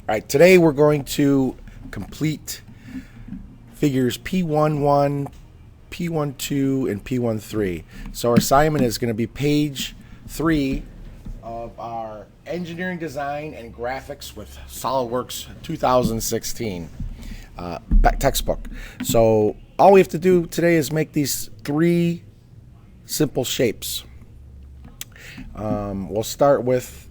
right, today we're going to complete figures P11, P12, and P13. So our assignment is going to be page 3 of our engineering design and graphics with SolidWorks 2016 textbook. So all we have to do today is make these 3 simple shapes. We'll start with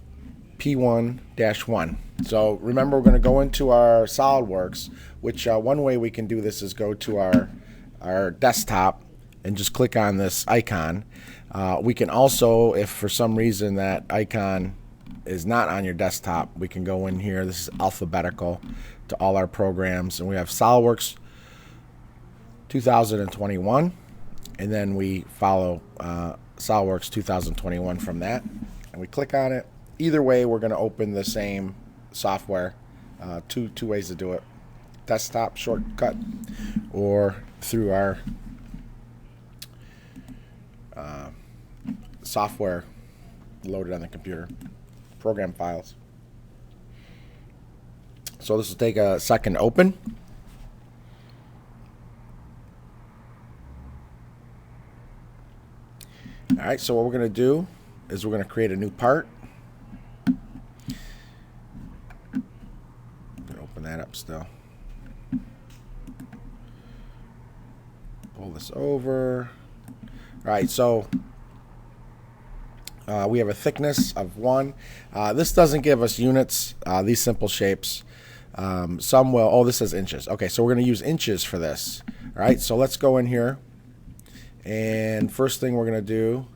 P1-1. So remember, we're going to go into our SolidWorks, which one way we can do this is go to our desktop and just click on this icon. We can also, if for some reason that icon is not on your desktop, we can go in here. This is alphabetical to all our programs, and we have SolidWorks 2021, and then we follow SolidWorks 2021 from that, and we click on it. Either way, we're going to open the same software. Two ways to do it: desktop shortcut or through our software loaded on the computer, program files. So this will take a second to open. All right, so what we're going to do is we're going to create a new part. Open that up still. Pull this over. All right, so we have a thickness of 1. This doesn't give us units, these simple shapes. Some will, oh, this says inches. Okay, so we're going to use inches for this. All right, so let's go in here. And first thing we're going to do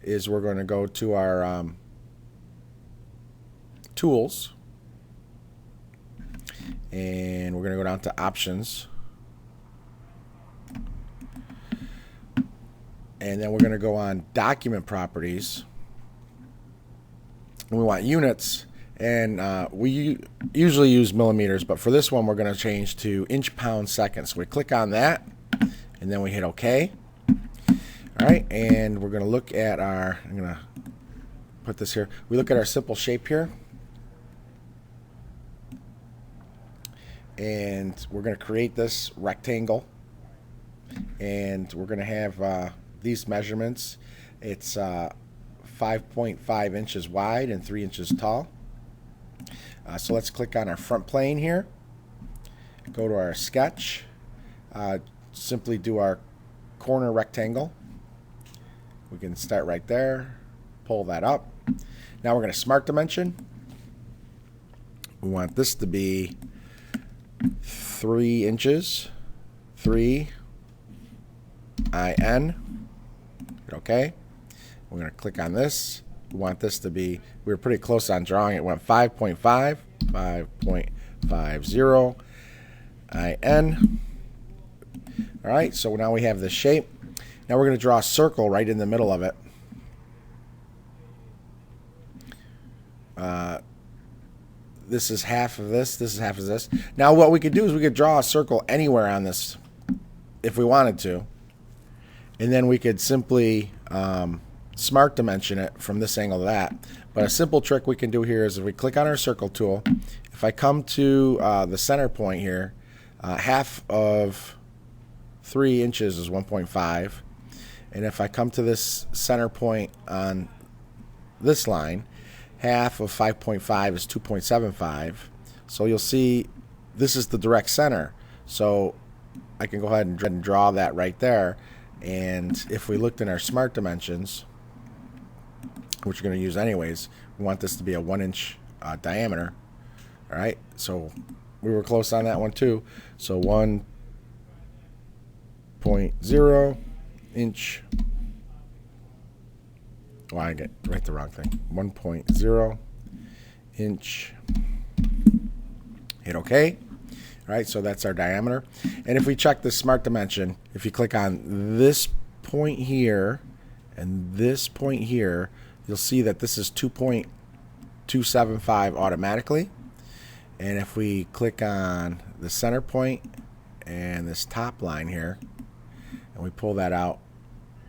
is we're going to go to our tools. And we're going to go down to options. And then we're going to go on document properties. And we want units. And we usually use millimeters, but for this one we're going to change to inch, pound, second. So we click on that, and then we hit OK. All right, and we're going to look at our, I'm going to put this here. We look at our simple shape here. And we're going to create this rectangle. And we're going to have these measurements. It's 5.5 inches wide and 3 inches tall. So let's click on our front plane here. Go to our sketch. Simply do our corner rectangle. We can start right there. Pull that up. Now we're going to smart dimension. We want this to be 3 inches. 3 IN. Okay. We're going to click on this. We want this to be, we were pretty close on drawing. It went 5.5, 5.50 IN. All right, so now we have this shape. Now we're going to draw a circle right in the middle of it. This is half of this. This is half of this. Now what we could do is we could draw a circle anywhere on this if we wanted to. And then we could simply smart dimension it from this angle to that. But a simple trick we can do here is if we click on our circle tool, if I come to the center point here, half of 3 inches is 1.5. And if I come to this center point on this line, half of 5.5 is 2.75. So you'll see this is the direct center. So I can go ahead and draw that right there. And if we looked in our smart dimensions, which we're going to use anyways, we want this to be a 1 inch diameter. All right, so we were close on that one too. So 1.0 inch. Well, I get right the wrong thing. 1.0 inch. Hit OK. All right, so that's our diameter. And if we check the smart dimension, if you click on this point here and this point here, you'll see that this is 2.275 automatically. And if we click on the center point and this top line here, and we pull that out,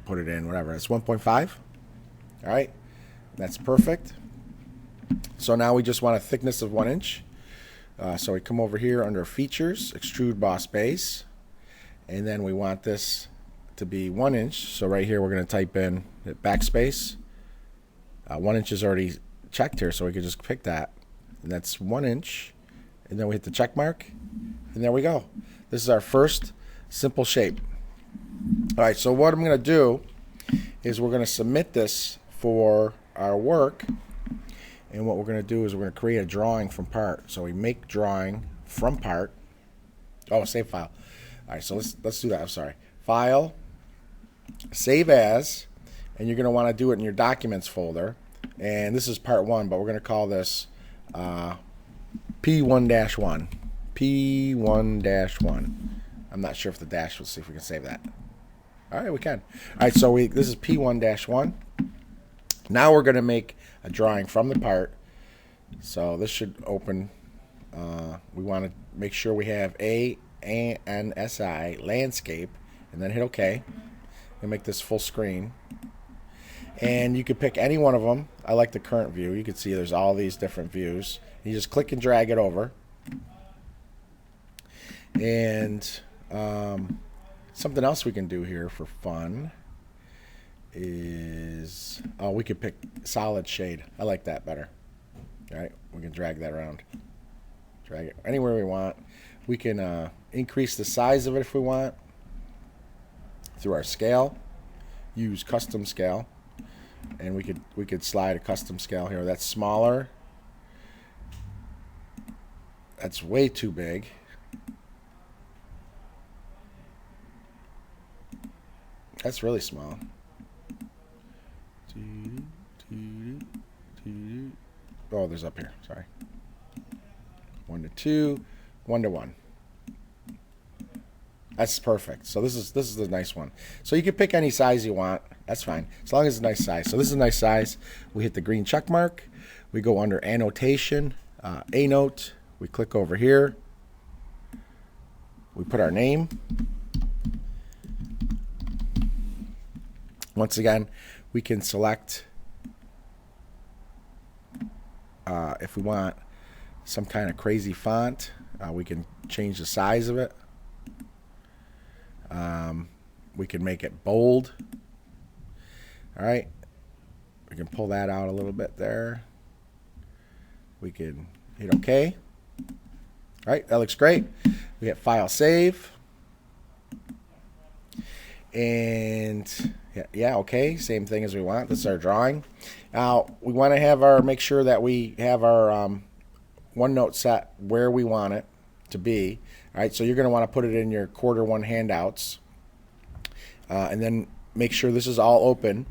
put it in, whatever, it's 1.5. All right, that's perfect. So now we just want a thickness of 1 inch. So we come over here under Features, Extrude Boss Base, and then we want this to be 1 inch. So right here we're going to type in backspace. 1 inch is already checked here, so we could just pick that, and that's 1 inch. And then we hit the check mark, and there we go. This is our first simple shape. All right, so what I'm going to do is we're going to submit this for our work, and what we're going to do is we're going to create a drawing from part. So we make drawing from part. Oh, save file. All right, so let's do that. I'm sorry. File, save as, and you're going to want to do it in your documents folder. And this is part 1, but we're going to call this P1-1. P1-1. I'm not sure if the dash, we'll see if we can save that. All right, we can. All right, so this is P1-1. Now we're going to make a drawing from the part. So this should open. We want to make sure we have ANSI, landscape, and then hit OK. And make this full screen. And you could pick any one of them. I like the current view. You can see there's all these different views. You just click and drag it over. And something else we can do here for fun is, we could pick solid shade. I like that better. All right, we can drag that around. Drag it anywhere we want. We can increase the size of it if we want through our scale. Use custom scale, and we could slide a custom scale here. That's smaller. That's way too big. That's really small. Oh, there's up here. Sorry. 1 to 2, 1 to 1. That's perfect. So this is the nice one. So you can pick any size you want. That's fine, as long as it's a nice size. So this is a nice size. We hit the green check mark. We go under annotation, A note. We click over here. We put our name. Once again, we can select if we want some kind of crazy font. We can change the size of it. We can make it bold. All right, we can pull that out a little bit there. We can hit OK. All right, that looks great. We hit File, Save, and yeah, okay, same thing as we want. This is our drawing. Now we want to make sure that we have our OneNote set where we want it to be. All right, so you're going to want to put it in your Q1 handouts, and then make sure this is all open,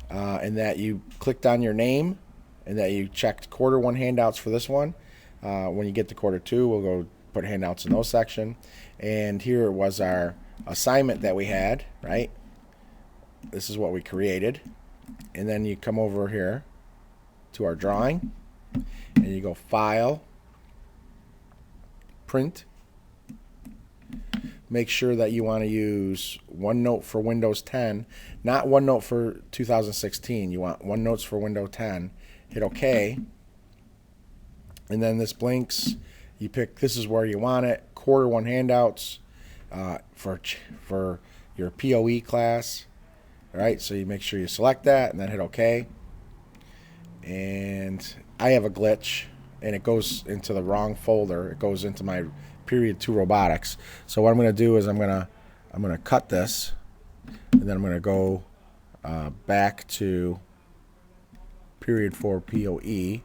and that you clicked on your name, and that you checked Q1 handouts for this one. When you get to Q2, we'll go put handouts in those section. And here was our assignment that we had, right? This is what we created. And then you come over here to our drawing, and you go File, Print. Make sure that you want to use OneNote for Windows 10, not OneNote for 2016. You want OneNotes for Windows 10. Hit OK. And then this blinks. You pick, this is where you want it. Q1 handouts for your POE class. All right, so you make sure you select that and then hit OK. And I have a glitch, and it goes into the wrong folder. It goes into my period 2 robotics. So what I'm going to do is I'm going to cut this, and then I'm going to go back to period 4 POE,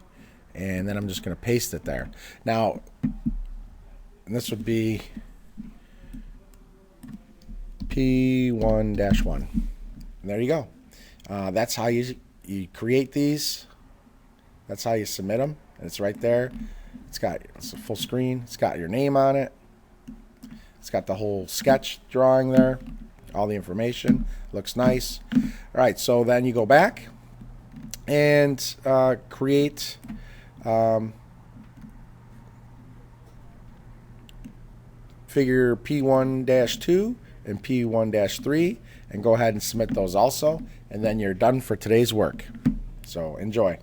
and then I'm just going to paste it there. Now, and this would be P1-1. And there you go. That's how you create these. That's how you submit them. And it's right there. It's a full screen. It's got your name on it. It's got the whole sketch drawing there. All the information. Looks nice. All right, so then you go back and create figure P1-2 and P1-3, and go ahead and submit those also, and then you're done for today's work. So enjoy.